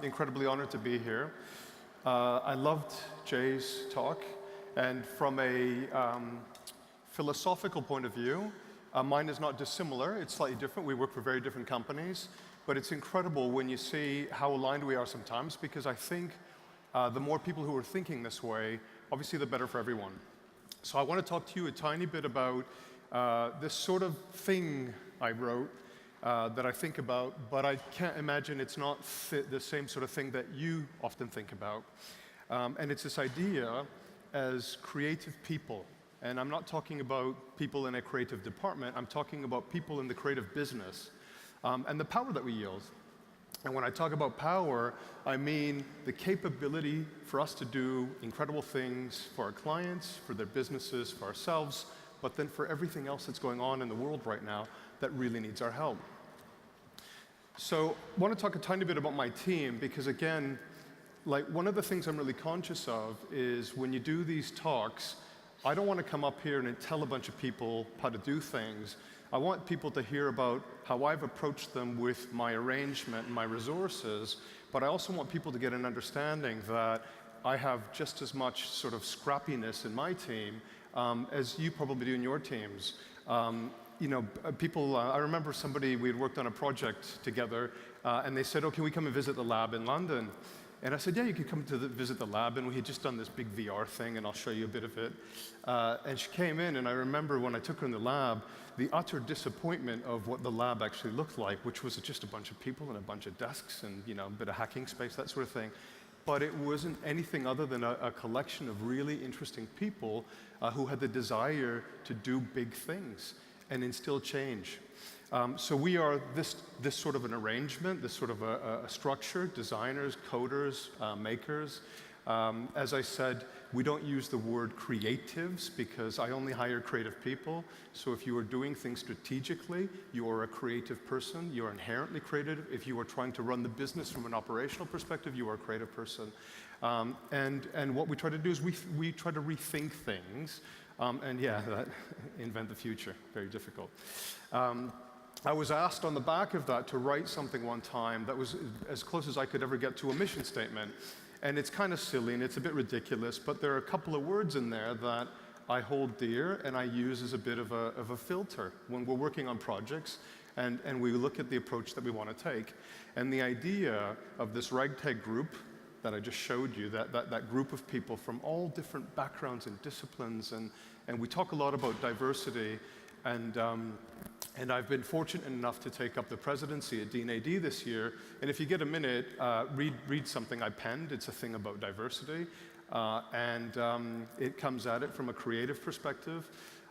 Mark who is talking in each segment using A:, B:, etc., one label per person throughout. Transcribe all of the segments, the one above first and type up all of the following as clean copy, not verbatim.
A: Incredibly honored to be here. I loved Jay's talk, and from a philosophical point of view, mine is not dissimilar. It's slightly different. We work for very different companies, but it's incredible when you see how aligned we are sometimes, because I think the more people who are thinking this way, obviously the better for everyone. So I want to talk to you a tiny bit about this sort of thing I wrote that I think about, but I can't imagine it's not the same sort of thing that you often think about. And it's this idea as creative people. And I'm not talking about people in a creative department, I'm talking about people in the creative business and the power that we yield. And when I talk about power, I mean the capability for us to do incredible things for our clients, for their businesses, for ourselves, but then for everything else that's going on in the world right now that really needs our help. So I want to talk a tiny bit about my team, because again, like one of the things I'm really conscious of is when you do these talks, I don't want to come up here and tell a bunch of people how to do things. I want people to hear about how I've approached them with my arrangement and my resources, but I also want people to get an understanding that I have just as much sort of scrappiness in my team as you probably do in your teams. You know, people, I remember somebody, we had worked on a project together, and they said, oh, can we come and visit the lab in London? And I said, yeah, you could come to visit the lab, and we had just done this big VR thing, and I'll show you a bit of it. And she came in, and I remember when I took her in the lab, the utter disappointment of what the lab actually looked like, which was just a bunch of people and a bunch of desks and, you know, a bit of hacking space, that sort of thing. But it wasn't anything other than a collection of really interesting people who had the desire to do big things and instill change. So we are this sort of an arrangement, this sort of a structure, designers, coders, makers. As I said, we don't use the word creatives because I only hire creative people. So if you are doing things strategically, you are a creative person. You are inherently creative. If you are trying to run the business from an operational perspective, you are a creative person. And what we try to do is we try to rethink things. And yeah, invent the future, very difficult. I was asked on the back of that to write something one time that was as close as I could ever get to a mission statement. And it's kind of silly and it's a bit ridiculous, but there are a couple of words in there that I hold dear and I use as a bit of a filter when we're working on projects and we look at the approach that we want to take. And the idea of this ragtag group that I just showed you, that group of people from all different backgrounds and disciplines, and we talk a lot about diversity, and I've been fortunate enough to take up the presidency at Dean AD this year, and if you get a minute, read something I penned. It's a thing about diversity, and it comes at it from a creative perspective.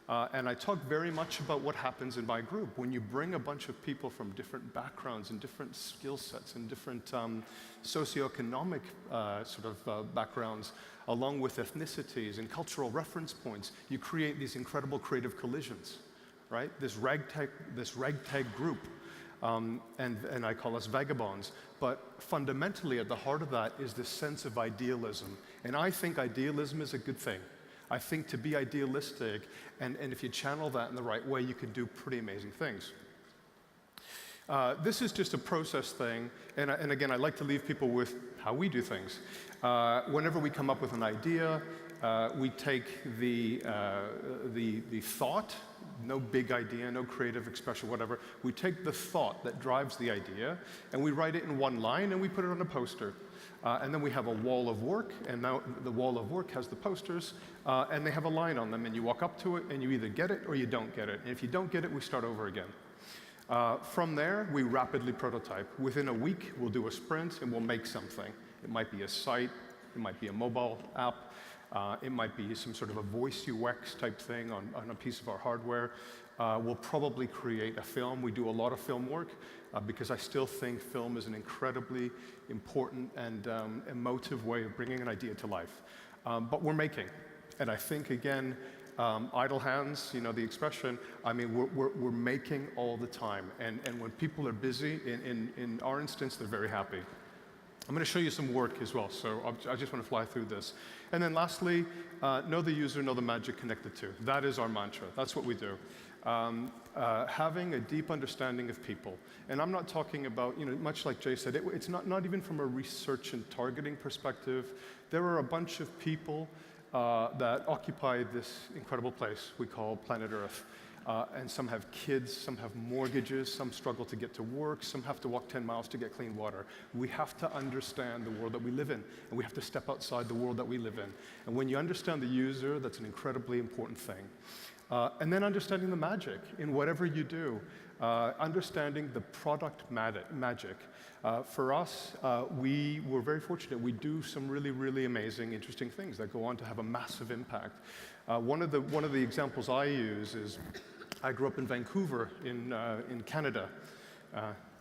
A: And I talk very much about what happens in my group. When you bring a bunch of people from different backgrounds and different skill sets and different socioeconomic backgrounds, along with ethnicities and cultural reference points, you create these incredible creative collisions, right? This ragtag group, and I call us vagabonds. But fundamentally at the heart of that is this sense of idealism. And I think idealism is a good thing. I think to be idealistic, and if you channel that in the right way, you can do pretty amazing things. This is just a process thing, and again, I like to leave people with how we do things. Whenever we come up with an idea, we take the thought, no big idea, no creative expression, whatever. We take the thought that drives the idea, and we write it in one line, and we put it on a poster. And then we have a wall of work, and now the wall of work has the posters, and they have a line on them, and you walk up to it, and you either get it or you don't get it. And if you don't get it, we start over again. From there, we rapidly prototype. Within a week, we'll do a sprint, and we'll make something. It might be a site, it might be a mobile app, it might be some sort of a voice UX type thing on a piece of our hardware. We'll probably create a film. We do a lot of film work because I still think film is an incredibly important and emotive way of bringing an idea to life. But we're making. And I think, again, idle hands, you know the expression, I mean, we're making all the time. And when people are busy, in our instance, they're very happy. I'm going to show you some work as well, so I just want to fly through this. And then lastly, know the user, know the magic connected to. That is our mantra. That's what we do. Having a deep understanding of people. And I'm not talking about, much like Jay said, it's not even from a research and targeting perspective. There are a bunch of people that occupy this incredible place we call planet Earth. And some have kids, some have mortgages, some struggle to get to work, some have to walk 10 miles to get clean water. We have to understand the world that we live in, and we have to step outside the world that we live in. And when you understand the user, that's an incredibly important thing. And then understanding the magic in whatever you do, understanding the product magic. For us, we were very fortunate. We do some really, really amazing, interesting things that go on to have a massive impact. One of the examples I use is I grew up in Vancouver in Canada.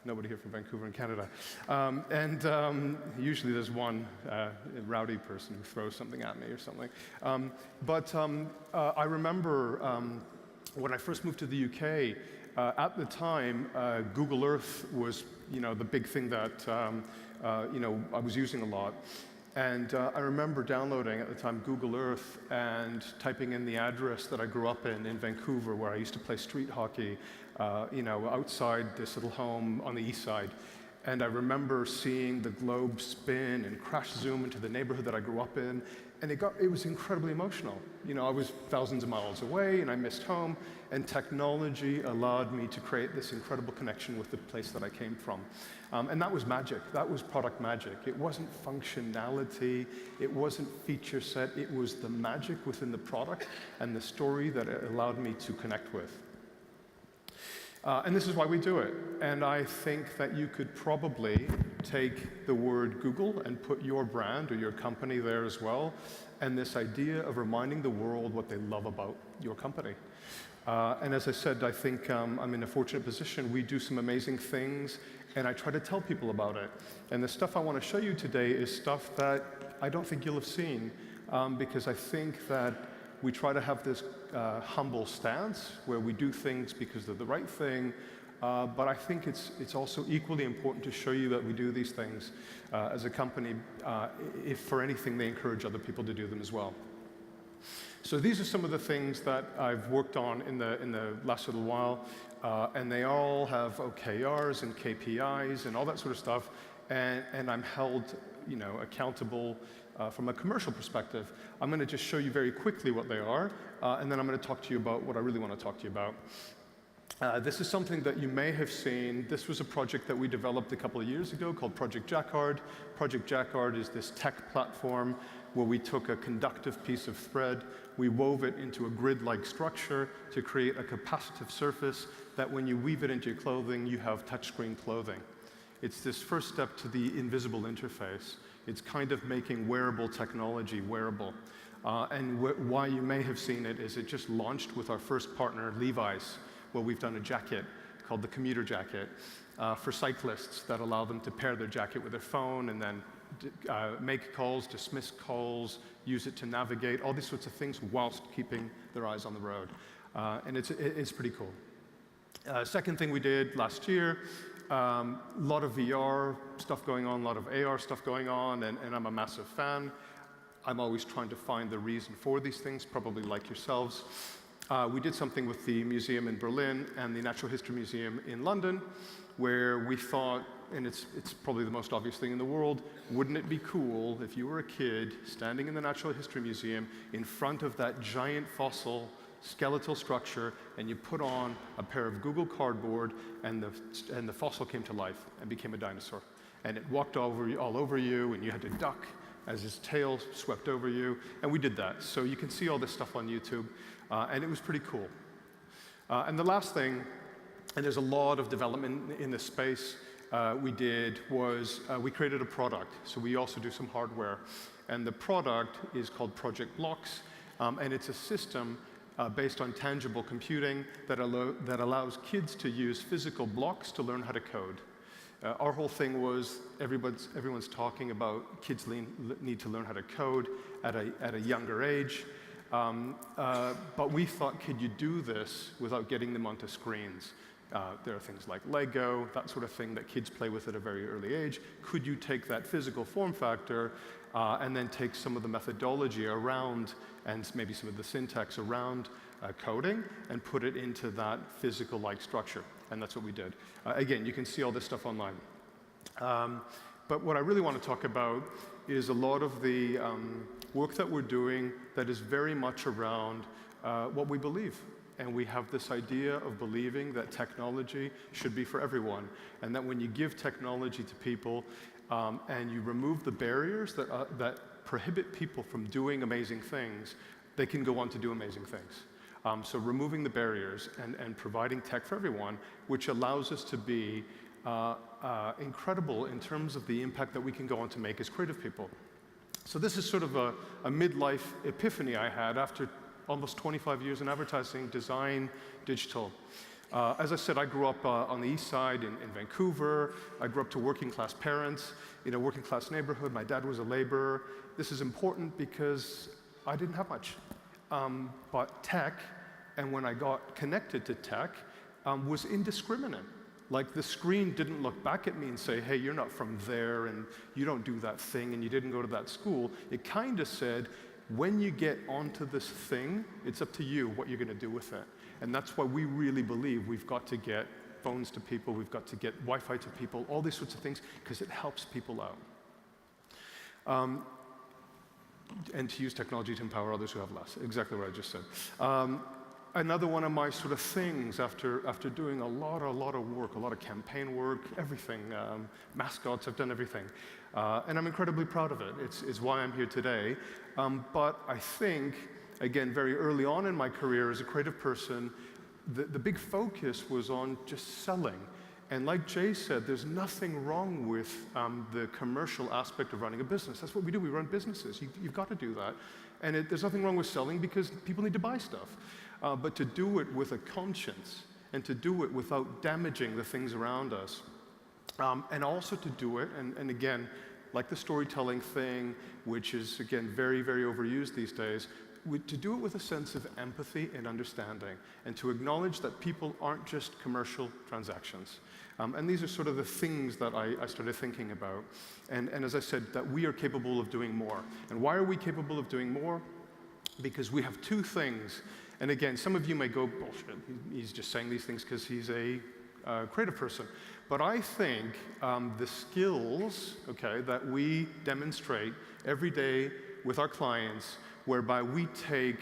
A: Nobody here from Vancouver in Canada. Usually there's one rowdy person who throws something at me or something. I remember when I first moved to the UK, at the time, Google Earth was the big thing that I was using a lot. And I remember downloading at the time Google Earth and typing in the address that I grew up in Vancouver, where I used to play street hockey, outside this little home on the east side. And I remember seeing the globe spin and crash zoom into the neighborhood that I grew up in, and it was incredibly emotional. I was thousands of miles away, and I missed home, and technology allowed me to create this incredible connection with the place that I came from. And that was magic. That was product magic. It wasn't functionality. It wasn't feature set. It was the magic within the product and the story that it allowed me to connect with. And this is why we do it. And I think that you could probably take the word Google and put your brand or your company there as well, and this idea of reminding the world what they love about your company. And as I said, I think I'm in a fortunate position. We do some amazing things, and I try to tell people about it. And the stuff I want to show you today is stuff that I don't think you'll have seen, because I think that we try to have this humble stance where we do things because they're the right thing, but I think it's also equally important to show you that we do these things as a company, if for anything they encourage other people to do them as well. So these are some of the things that I've worked on in the last little while, and they all have OKRs and KPIs and all that sort of stuff, and I'm held accountable from a commercial perspective. I'm going to just show you very quickly what they are, and then I'm going to talk to you about what I really want to talk to you about. This is something that you may have seen. This was a project that we developed a couple of years ago called Project Jacquard. Project Jacquard is this tech platform where we took a conductive piece of thread, we wove it into a grid-like structure to create a capacitive surface that when you weave it into your clothing, you have touchscreen clothing. It's this first step to the invisible interface. It's kind of making wearable technology wearable. And why you may have seen it is it just launched with our first partner, Levi's, where we've done a jacket called the commuter jacket for cyclists that allow them to pair their jacket with their phone and then make calls, dismiss calls, use it to navigate, all these sorts of things whilst keeping their eyes on the road. And it's pretty cool. Second thing we did last year, a lot of VR stuff going on, a lot of AR stuff going on, and I'm a massive fan. I'm always trying to find the reason for these things, probably like yourselves. We did something with the museum in Berlin and the Natural History Museum in London, where we thought, and it's probably the most obvious thing in the world, wouldn't it be cool if you were a kid standing in the Natural History Museum in front of that giant fossil skeletal structure, and you put on a pair of Google Cardboard, and the fossil came to life and became a dinosaur. And it walked all over you, and you had to duck as his tail swept over you, and we did that. So you can see all this stuff on YouTube, and it was pretty cool. And the last thing, and there's a lot of development in this space, we did was we created a product. So we also do some hardware. And the product is called Project Blocks, and it's a system based on tangible computing that allows kids to use physical blocks to learn how to code. Our whole thing was everyone's talking about kids need to learn how to code at a younger age. But we thought, could you do this without getting them onto screens? There are things like Lego, that sort of thing that kids play with at a very early age. Could you take that physical form factor and then take some of the methodology around and maybe some of the syntax around coding and put it into that physical-like structure? And that's what we did. Again, you can see all this stuff online. But what I really want to talk about is a lot of the work that we're doing that is very much around what we believe. And we have this idea of believing that technology should be for everyone, and that when you give technology to people and you remove the barriers that prohibit people from doing amazing things, they can go on to do amazing things. So removing the barriers and providing tech for everyone, which allows us to be incredible in terms of the impact that we can go on to make as creative people. So this is sort of a midlife epiphany I had after almost 25 years in advertising, design, digital. As I said, I grew up on the east side in Vancouver. I grew up to working class parents in a working class neighborhood. My dad was a laborer. This is important because I didn't have much. But tech, and when I got connected to tech, was indiscriminate. Like the screen didn't look back at me and say, hey, you're not from there, and you don't do that thing, and you didn't go to that school. It kind of said, when you get onto this thing, it's up to you what you're going to do with it. And that's why we really believe we've got to get phones to people, we've got to get Wi-Fi to people, all these sorts of things, because it helps people out. And to use technology to empower others who have less. Exactly what I just said. Another one of my sort of things after doing a lot of work, a lot of campaign work, everything, mascots, I've done everything. And I'm incredibly proud of it. It's why I'm here today. But I think, again, very early on in my career as a creative person, the big focus was on just selling. And like Jay said, there's nothing wrong with the commercial aspect of running a business. That's what we do. We run businesses. You've got to do that. And there's nothing wrong with selling because people need to buy stuff. But to do it with a conscience and to do it without damaging the things around us, and also to do it, and again, like the storytelling thing, which is, again, very, very overused these days, to do it with a sense of empathy and understanding, and to acknowledge that people aren't just commercial transactions. And these are sort of the things that I started thinking about. And as I said, that we are capable of doing more. And why are we capable of doing more? Because we have two things. And again, some of you may go, bullshit, he's just saying these things because he's a creative person. But I think the skills, okay, that we demonstrate every day with our clients, whereby we take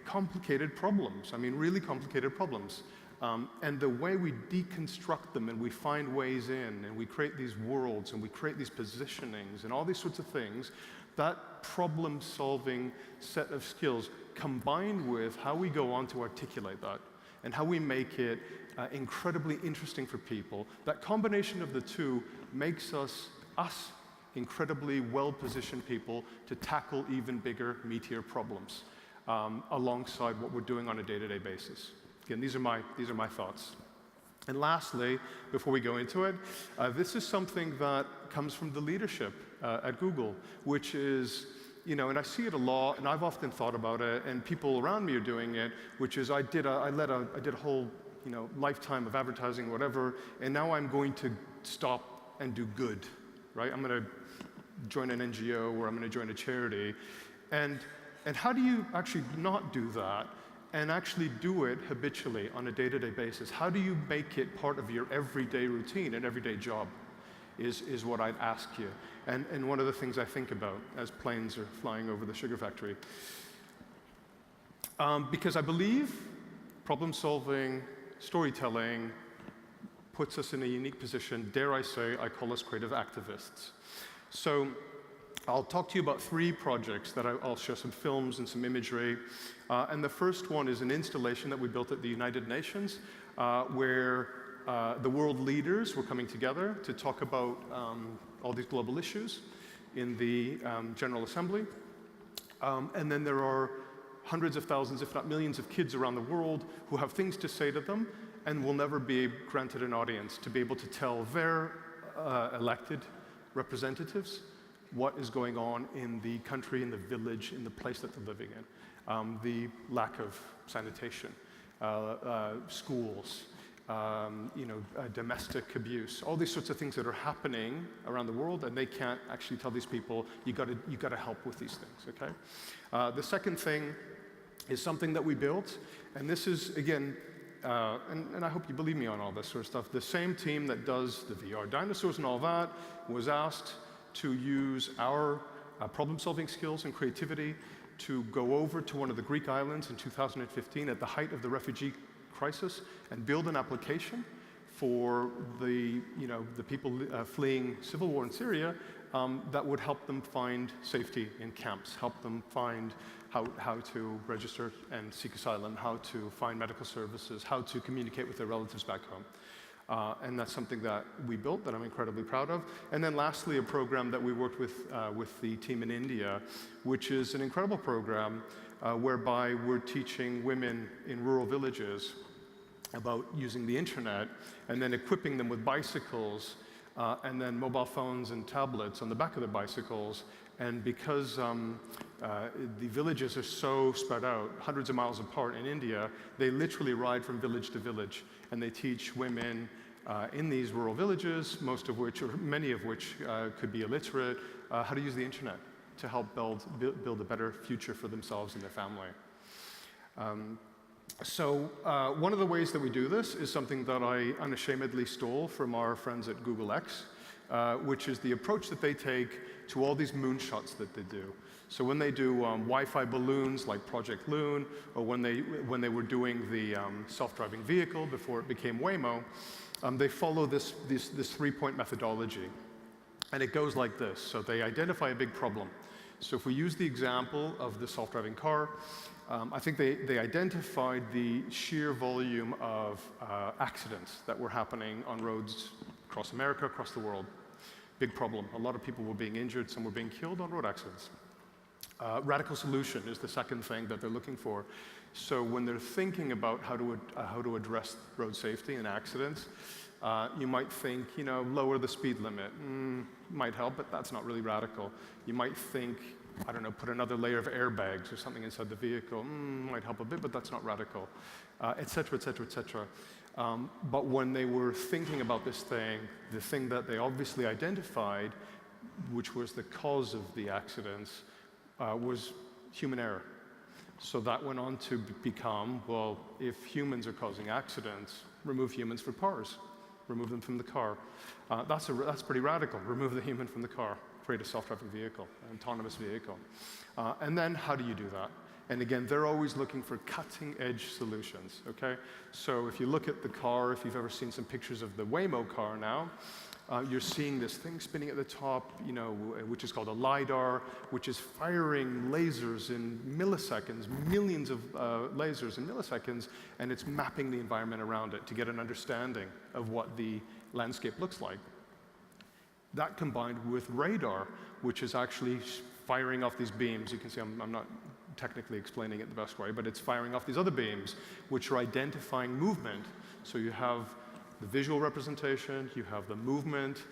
A: complicated problems, I mean really complicated problems, and the way we deconstruct them and we find ways in and we create these worlds and we create these positionings and all these sorts of things, that problem-solving set of skills combined with how we go on to articulate that and how we make it incredibly interesting for people, that combination of the two makes us incredibly well-positioned people to tackle even bigger, meatier problems alongside what we're doing on a day-to-day basis. Again, these are my thoughts. And lastly, before we go into it, this is something that comes from the leadership at Google, which is, you know, and I see it a lot, and I've often thought about it, and people around me are doing it, which is I did a whole, you know, lifetime of advertising, whatever, and now I'm going to stop and do good, right? I'm going to join an NGO or I'm going to join a charity, and how do you actually not do that and actually do it habitually on a day-to-day basis? How do you make it part of your everyday routine and everyday job is what I'd ask you. And one of the things I think about as planes are flying over the sugar factory. Because I believe problem-solving, storytelling puts us in a unique position. Dare I say, I call us creative activists. So I'll talk to you about 3 projects that I'll show some films and some imagery. And the first one is an installation that we built at the United Nations where the world leaders were coming together to talk about all these global issues in the General Assembly. And then there are hundreds of thousands, if not millions, of kids around the world who have things to say to them and will never be granted an audience to be able to tell their elected representatives what is going on in the country, in the village, in the place that they're living in. The lack of sanitation, schools, domestic abuse, all these sorts of things that are happening around the world, and they can't actually tell these people, you got to help with these things, okay? The second thing is something that we built, and this is, again, and I hope you believe me on all this sort of stuff, the same team that does the VR dinosaurs and all that was asked to use our problem-solving skills and creativity to go over to one of the Greek islands in 2015 at the height of the refugee crisis and build an application for the people fleeing civil war in Syria that would help them find safety in camps, help them find how to register and seek asylum, how to find medical services, how to communicate with their relatives back home. And that's something that we built that I'm incredibly proud of. And then lastly, a program that we worked with the team in India, which is an incredible program whereby we're teaching women in rural villages about using the internet and then equipping them with bicycles and then mobile phones and tablets on the back of the bicycles. And because the villages are so spread out, hundreds of miles apart in India, they literally ride from village to village. And they teach women in these rural villages, most of which, or many of which could be illiterate, how to use the internet to help build a better future for themselves and their family. So one of the ways that we do this is something that I unashamedly stole from our friends at Google X, which is the approach that they take to all these moonshots that they do. So when they do Wi-Fi balloons like Project Loon, or when they were doing the self-driving vehicle before it became Waymo, they follow this three-point methodology. And it goes like this. So they identify a big problem. So if we use the example of the self-driving car, I think they identified the sheer volume of accidents that were happening on roads across America, across the world. Big problem. A lot of people were being injured, some were being killed on road accidents. Radical solution is the second thing that they're looking for. So when they're thinking about how to address road safety and accidents, you might think, lower the speed limit. Might help, but that's not really radical. You might think, I don't know, put another layer of airbags or something inside the vehicle. Might help a bit, but that's not radical, et cetera, et cetera, et cetera. But when they were thinking about this thing, the thing that they obviously identified, which was the cause of the accidents, was human error. So that went on to become, well, if humans are causing accidents, remove humans from cars. Remove them from the car. That's pretty radical. Remove the human from the car. Create a self-driving vehicle, an autonomous vehicle. And then how do you do that? And again, they're always looking for cutting-edge solutions, okay? So if you look at the car, if you've ever seen some pictures of the Waymo car now, you're seeing this thing spinning at the top, which is called a LiDAR, which is firing lasers in milliseconds, millions of lasers in milliseconds, and it's mapping the environment around it to get an understanding of what the landscape looks like. That combined with radar, which is actually firing off these beams. You can see I'm not technically explaining it the best way, but it's firing off these other beams, which are identifying movement. So you have the visual representation, you have the movement,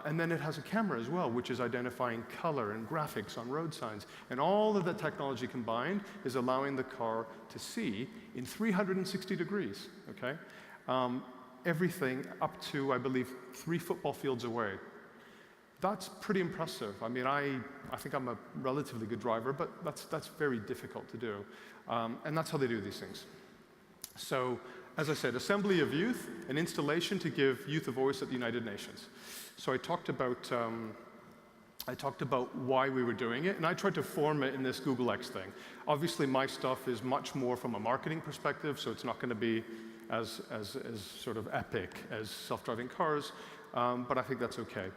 A: and then it has a camera as well, which is identifying color and graphics on road signs. And all of that technology combined is allowing the car to see in 360 degrees, okay? Everything up to, I believe, 3 football fields away. That's pretty impressive. I mean, I think I'm a relatively good driver, but that's very difficult to do. And that's how they do these things. So, as I said, Assembly of Youth, an installation to give youth a voice at the United Nations. So I talked about why we were doing it, and I tried to form it in this Google X thing. Obviously, my stuff is much more from a marketing perspective, so it's not going to be as sort of epic as self-driving cars, but I think that's okay.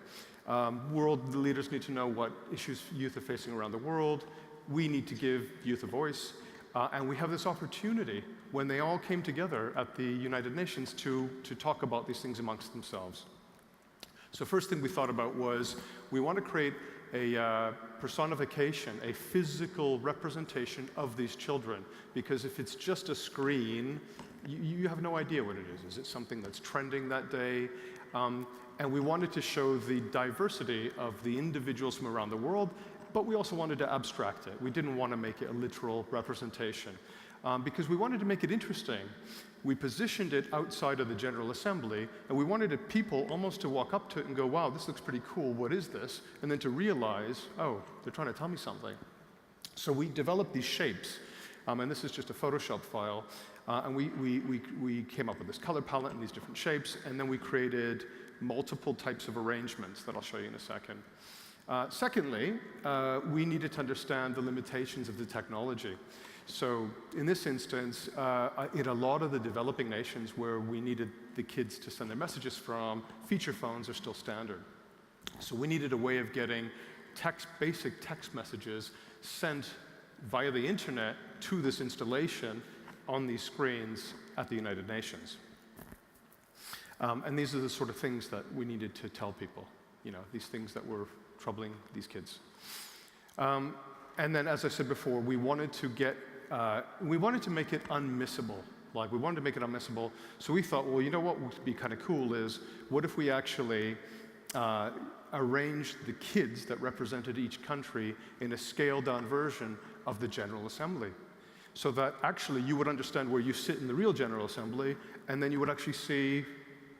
A: World leaders need to know what issues youth are facing around the world. We need to give youth a voice. And we have this opportunity when they all came together at the United Nations to talk about these things amongst themselves. So first thing we thought about was we want to create a personification, a physical representation of these children. Because if it's just a screen, you have no idea what it is. Is it something that's trending that day? And we wanted to show the diversity of the individuals from around the world, but we also wanted to abstract it. We didn't want to make it a literal representation. because we wanted to make it interesting. We positioned it outside of the General Assembly, and we wanted people almost to walk up to it and go, wow, this looks pretty cool, what is this? And then to realize, oh, they're trying to tell me something. So we developed these shapes, and this is just a Photoshop file, and we came up with this color palette and these different shapes, and then we created multiple types of arrangements that I'll show you in a second. Secondly, we needed to understand the limitations of the technology. So in this instance, in a lot of the developing nations where we needed the kids to send their messages from, feature phones are still standard. So we needed a way of getting basic text messages sent via the internet to this installation on these screens at the United Nations. And these are the sort of things that we needed to tell people, these things that were troubling these kids. And then, as I said before, we wanted to make it unmissable. We wanted to make it unmissable. So we thought, well, what would be kind of cool is, what if we actually arranged the kids that represented each country in a scaled-down version of the General Assembly, so that actually you would understand where you sit in the real General Assembly, and then you would actually see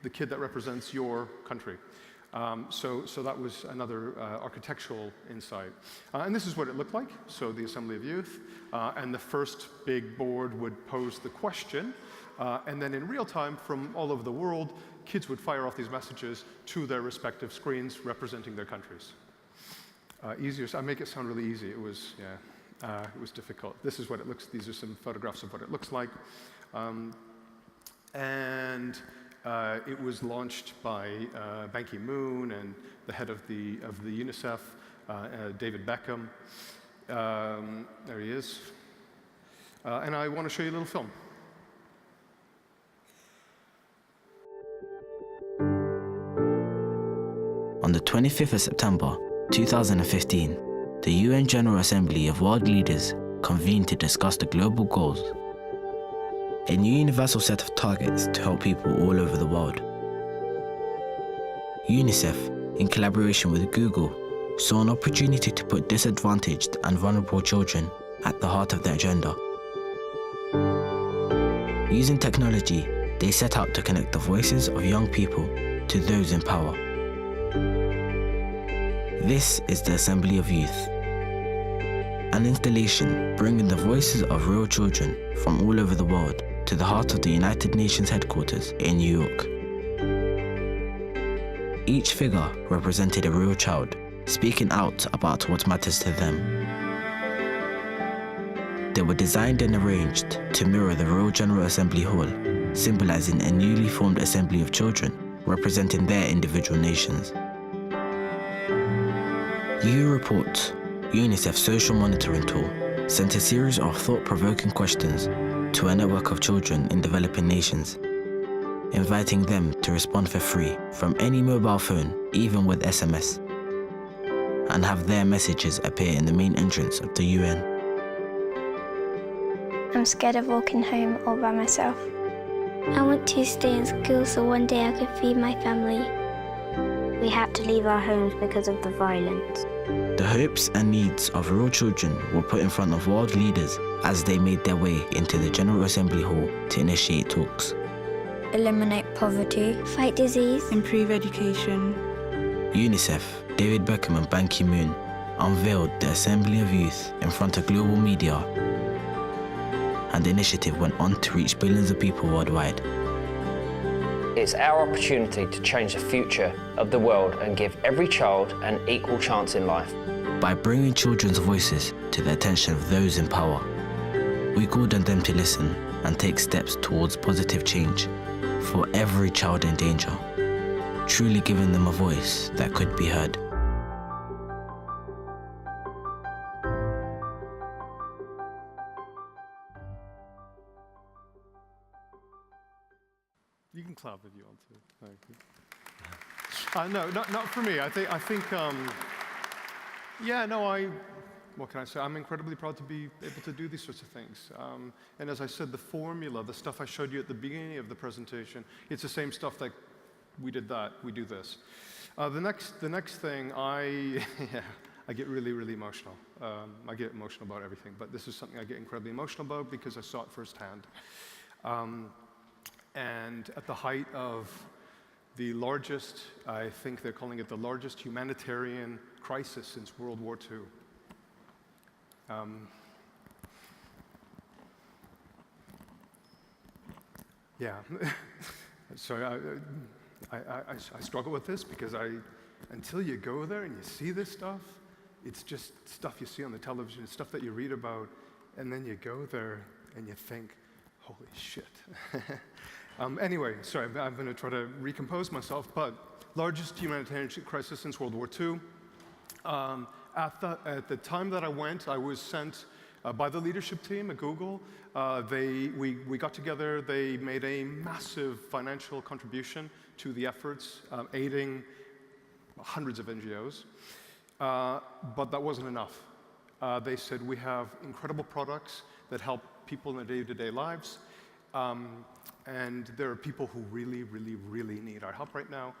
A: the kid that represents your country. So that was another architectural insight. And this is what it looked like. So the Assembly of Youth, and the first big board would pose the question, and then in real time from all over the world, kids would fire off these messages to their respective screens representing their countries. Easier, I make it sound really easy. It was difficult. This is what it looks, these are some photographs of what it looks like. It was launched by Ban Ki-moon and the head of the UNICEF, David Beckham. There he is. And I want to show you a little film.
B: On the 25th of September 2015, the UN General Assembly of World Leaders convened to discuss the global goals, a new universal set of targets to help people all over the world. UNICEF, in collaboration with Google, saw an opportunity to put disadvantaged and vulnerable children at the heart of their agenda. Using technology, they set out to connect the voices of young people to those in power. This is the Assembly of Youth, an installation bringing the voices of real children from all over the world to the heart of the United Nations headquarters in New York. Each figure represented a real child, speaking out about what matters to them. They were designed and arranged to mirror the Real General Assembly Hall, symbolizing a newly formed assembly of children representing their individual nations. Report, UNICEF's social monitoring tool, sent a series of thought-provoking questions to a network of children in developing nations, inviting them to respond for free from any mobile phone, even with SMS, and have their messages appear in the main entrance of the UN.
C: I'm scared of walking home all by myself.
D: I want to stay in school so one day I can feed my family.
E: We had to leave our homes because of the violence.
B: The hopes and needs of real children were put in front of world leaders as they made their way into the General Assembly Hall to initiate talks.
F: Eliminate poverty,
D: fight disease,
F: improve education.
B: UNICEF, David Beckham and Ban Ki-moon unveiled the Assembly of Youth in front of global media, and the initiative went on to reach billions of people worldwide.
G: It's our opportunity to change the future of the world and give every child an equal chance in life.
B: By bringing children's voices to the attention of those in power, we called on them to listen and take steps towards positive change for every child in danger, truly giving them a voice that could be heard.
A: You can clap if you want to. Thank you. No, not for me. I think, what can I say? I'm incredibly proud to be able to do these sorts of things. And as I said, the formula, the stuff I showed you at the beginning of the presentation, it's the same stuff that we did that, we do this. The next thing, I I get really, really emotional. I get emotional about everything, but this is something I get incredibly emotional about because I saw it firsthand. And at the height of the largest, I think they're calling it the largest humanitarian crisis since World War II. Yeah, so I struggle with this because until you go there and you see this stuff, it's just stuff you see on the television, stuff that you read about, and then you go there and you think, holy shit. Anyway, sorry, I'm going to try to recompose myself, but largest humanitarian crisis since World War II. At the time that I went, I was sent by the leadership team at Google. We got together, they made a massive financial contribution to the efforts, aiding hundreds of NGOs. But that wasn't enough. They said, we have incredible products that help people in their day-to-day lives. And there are people who really, really, really need our help right now.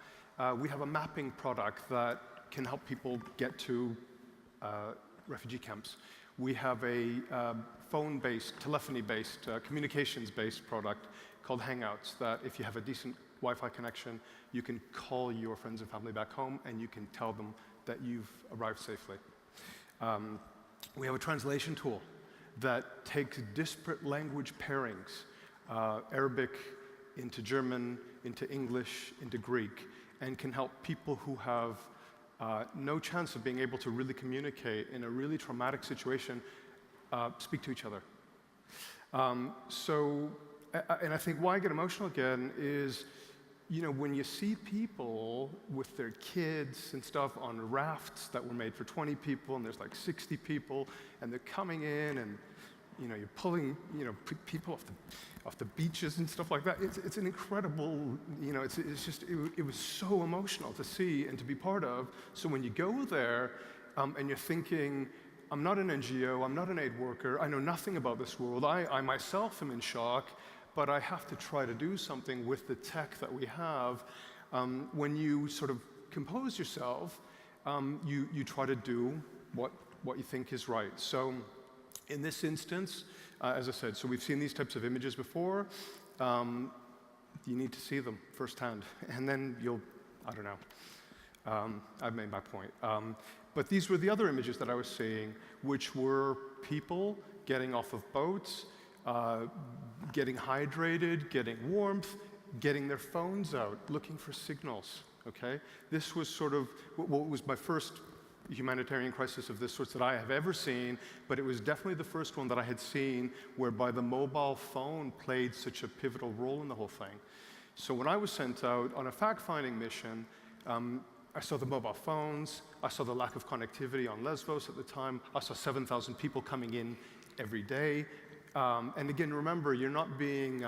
A: We have a mapping product that can help people get to refugee camps. We have a phone-based, telephony-based, communications-based product called Hangouts that if you have a decent Wi-Fi connection, you can call your friends and family back home and you can tell them that you've arrived safely. We have a translation tool that takes disparate language pairings, Arabic into German, into English, into Greek, and can help people who have no chance of being able to really communicate in a really traumatic situation, speak to each other. And I think why I get emotional again is, you know, when you see people with their kids and stuff on rafts that were made for 20 people, and there's like 60 people, and they're coming in, and you know, you're pulling, you know, people off the beaches and stuff like that. It's an incredible, you know, it was so emotional to see and to be part of. So when you go there, and you're thinking, I'm not an NGO, I'm not an aid worker, I know nothing about this world, I myself am in shock, but I have to try to do something with the tech that we have. When you sort of compose yourself, you try to do what you think is right. So in this instance, as I said, so we've seen these types of images before. You need to see them firsthand, and then you'll, I don't know. I've made my point. But these were the other images that I was seeing, which were people getting off of boats, getting hydrated, getting warmth, getting their phones out, looking for signals, okay? This was sort of what was my first humanitarian crisis of this sort that I have ever seen, but it was definitely the first one that I had seen whereby the mobile phone played such a pivotal role in the whole thing. So when I was sent out on a fact-finding mission, I saw the mobile phones, I saw the lack of connectivity on Lesbos at the time, I saw 7,000 people coming in every day. And again, remember, you're not being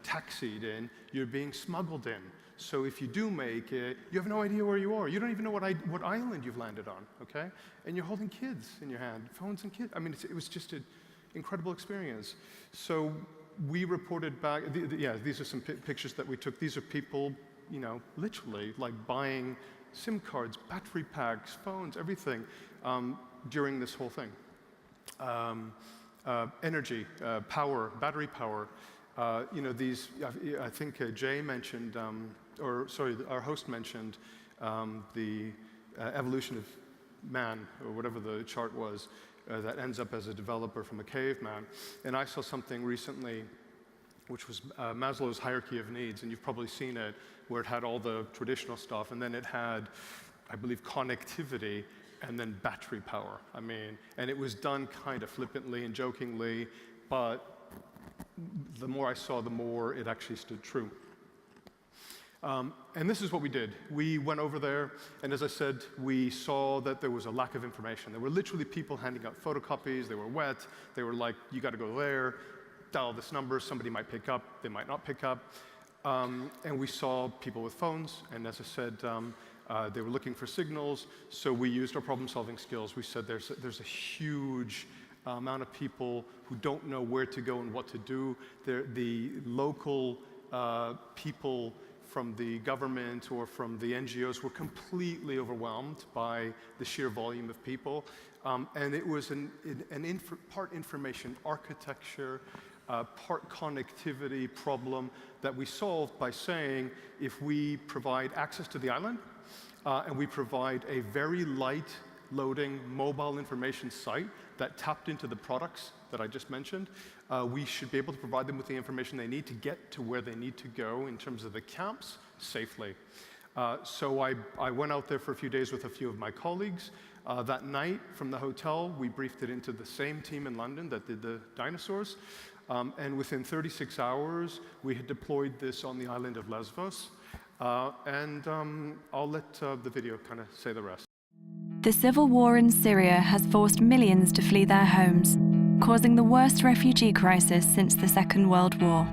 A: taxied in, you're being smuggled in. So if you do make it, you have no idea where you are. You don't even know what island you've landed on, okay? And you're holding kids in your hand, phones and kids. I mean, it was just an incredible experience. So we reported back, these are some pictures that we took. These are people, you know, literally like buying SIM cards, battery packs, phones, everything during this whole thing. Energy, power, battery power. You know, these, I think Jay mentioned, our host mentioned the evolution of man, or whatever the chart was, that ends up as a developer from a caveman. And I saw something recently, which was Maslow's hierarchy of needs, and you've probably seen it, where it had all the traditional stuff, and then it had, I believe, connectivity, and then battery power. I mean, and it was done kind of flippantly and jokingly, but the more I saw, the more it actually stood true. And this is what we did. We went over there, and as I said, we saw that there was a lack of information. There were literally people handing out photocopies. They were wet. They were like, you got to go there, dial this number. Somebody might pick up. They might not pick up. And we saw people with phones, and as I said, they were looking for signals, so we used our problem-solving skills. We said there's a huge amount of people who don't know where to go and what to do. The local people from the government or from the NGOs were completely overwhelmed by the sheer volume of people. And it was part information architecture, part connectivity problem that we solved by saying, if we provide access to the island, and we provide a very light loading mobile information site that tapped into the products that I just mentioned, we should be able to provide them with the information they need to get to where they need to go in terms of the camps safely. So I went out there for a few days with a few of my colleagues. That night from the hotel, we briefed it into the same team in London that did the dinosaurs. And within 36 hours, we had deployed this on the island of Lesbos. I'll let the video kind of say the rest.
H: The civil war in Syria has forced millions to flee their homes, causing the worst refugee crisis since the Second World War.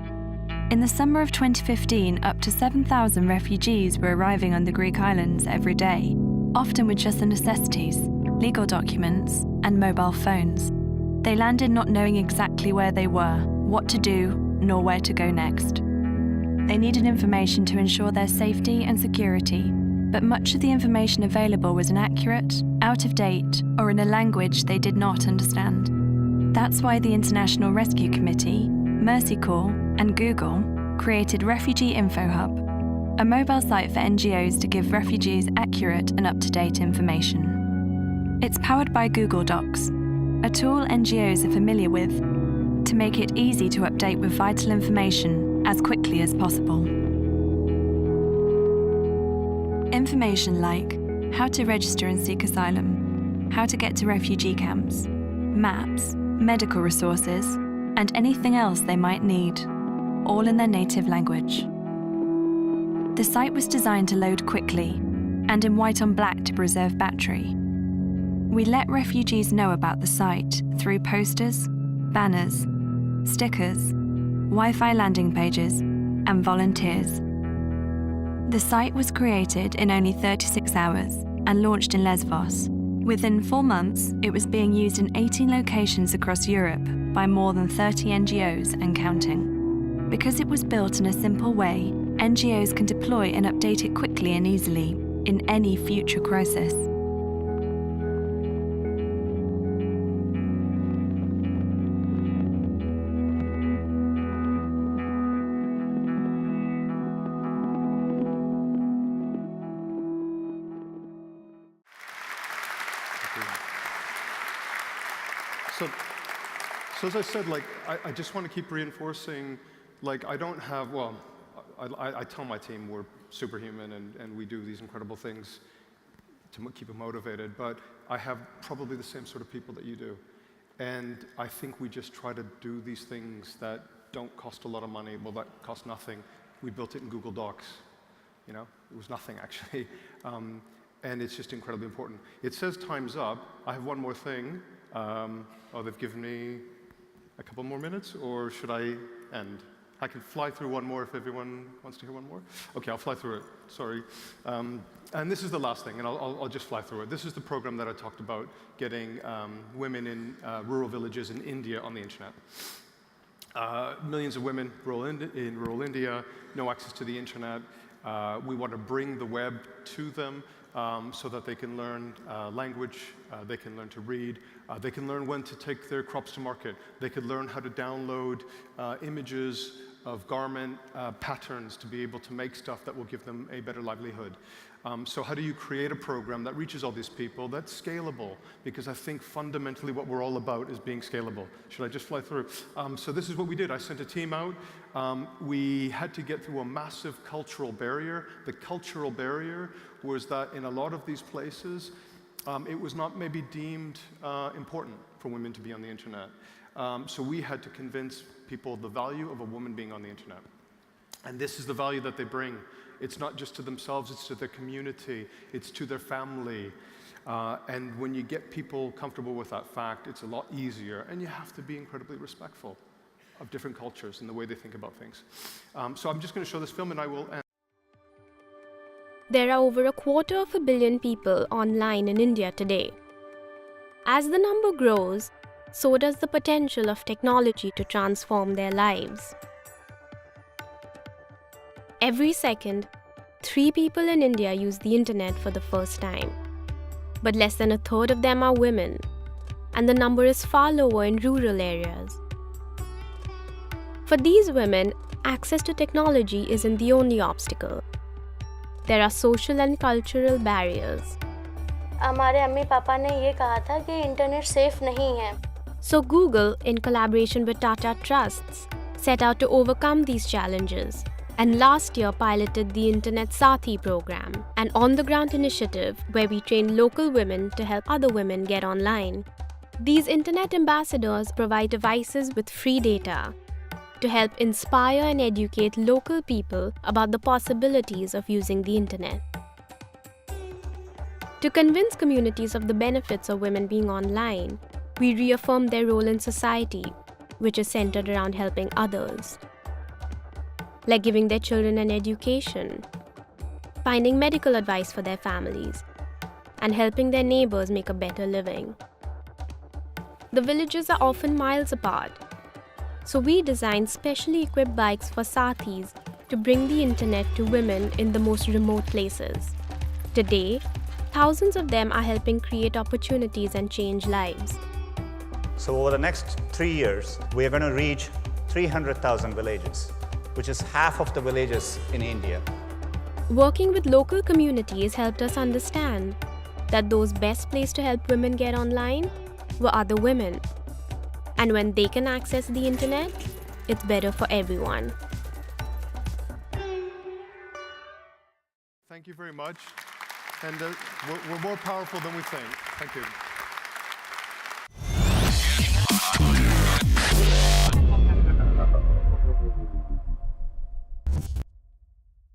H: In the summer of 2015, up to 7,000 refugees were arriving on the Greek islands every day, often with just the necessities, legal documents, and mobile phones. They landed not knowing exactly where they were, what to do, nor where to go next. They needed information to ensure their safety and security, but much of the information available was inaccurate, out of date, or in a language they did not understand. That's why the International Rescue Committee, Mercy Corps, and Google created Refugee Info Hub, a mobile site for NGOs to give refugees accurate and up-to-date information. It's powered by Google Docs, a tool NGOs are familiar with, to make it easy to update with vital information as quickly as possible. Information like how to register and seek asylum, how to get to refugee camps, maps, medical resources, and anything else they might need, all in their native language. The site was designed to load quickly and in white on black to preserve battery. We let refugees know about the site through posters, banners, stickers, Wi-Fi landing pages, and volunteers. The site was created in only 36 hours and launched in Lesbos. Within 4 months, it was being used in 18 locations across Europe by more than 30 NGOs and counting. Because it was built in a simple way, NGOs can deploy and update it quickly and easily in any future crisis.
A: So as I said, like, I just want to keep reinforcing, like, I don't have, well, I tell my team we're superhuman and we do these incredible things to keep them motivated, but I have probably the same sort of people that you do. And I think we just try to do these things that don't cost a lot of money, well, that cost nothing. We built it in Google Docs, you know? It was nothing, actually. And it's just incredibly important. It says time's up. I have one more thing. Oh, they've given me a couple more minutes, or should I end? I can fly through one more if everyone wants to hear one more. Okay, I'll fly through it, sorry. And this is the last thing, and I'll just fly through it. This is the program that I talked about, getting women in rural villages in India on the internet. Millions of women in rural India, no access to the internet. We want to bring the web to them so that they can learn language, they can learn to read, they can learn when to take their crops to market, they can learn how to download images of garment patterns to be able to make stuff that will give them a better livelihood. So how do you create a program that reaches all these people that's scalable? Because I think fundamentally what we're all about is being scalable. Should I just fly through? So this is what we did. I sent a team out. We had to get through a massive cultural barrier. The cultural barrier was that in a lot of these places, it was not maybe deemed important for women to be on the internet. So we had to convince people the value of a woman being on the internet. And this is the value that they bring. It's not just to themselves, it's to their community, it's to their family. And when you get people comfortable with that fact, it's a lot easier. And you have to be incredibly respectful of different cultures and the way they think about things. So I'm just going to show this film and I will end.
I: There are over 250 million people online in India today. As the number grows, so does the potential of technology to transform their lives. Every second, 3 people in India use the internet for the first time. But less than a third of them are women, and the number is far lower in rural areas. For these women, access to technology isn't the only obstacle. There are social and cultural barriers.
J: हमारे अम्मी पापा ने ये कहा था कि internet safe नहीं है.
I: So Google, in collaboration with Tata Trusts, set out to overcome these challenges, and last year piloted the Internet Sathi program, an on-the-ground initiative where we train local women to help other women get online. These internet ambassadors provide devices with free data to help inspire and educate local people about the possibilities of using the internet. To convince communities of the benefits of women being online, we reaffirm their role in society, which is centered around helping others, like giving their children an education, finding medical advice for their families, and helping their neighbors make a better living. The villages are often miles apart, so we designed specially equipped bikes for Sathis to bring the internet to women in the most remote places. Today, thousands of them are helping create opportunities and change lives.
K: So over the next 3 years, we are going to reach 300,000 villages, which is half of the villages in India.
I: Working with local communities helped us understand that those best placed to help women get online were other women. And when they can access the internet, it's better for everyone.
A: Thank you very much. And we're more powerful than we think. Thank you.